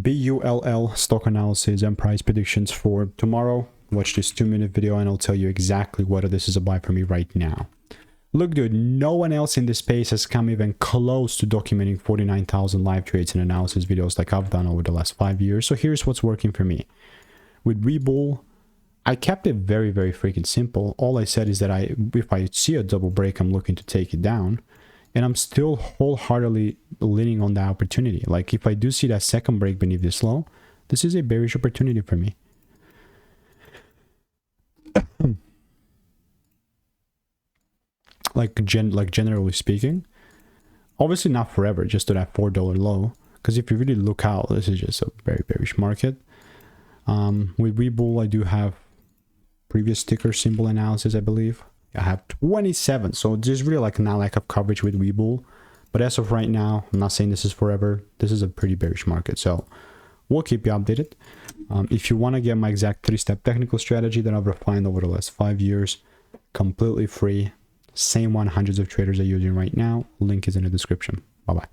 BULL stock analysis and price predictions for tomorrow. Watch this 2-minute video and I'll tell you exactly whether this is a buy for me right now. Look, dude, no one else in this space has come even close to documenting 49,000 live trades and analysis videos like I've done over the last 5 years. So here's what's working for me. With Webull, I kept it very, very freaking simple. All I said is that if I see a double break, I'm looking to take it down. And I'm still wholeheartedly leaning on the opportunity. Like if I do see that second break beneath this low, this is a bearish opportunity for me. like generally speaking, obviously not forever, just to that $4 low. Because if you really look out, this is just a very bearish market. With Webull, I do have previous ticker symbol analysis, I believe. I have 27, so there's really like not lack of coverage with Webull. But as of right now, I'm not saying this is forever. This is a pretty bearish market, so we'll keep you updated. If you want to get my exact 3-step technical strategy that I've refined over the last 5 years, completely free, same one hundreds of traders are using right now, link is in the description. Bye bye.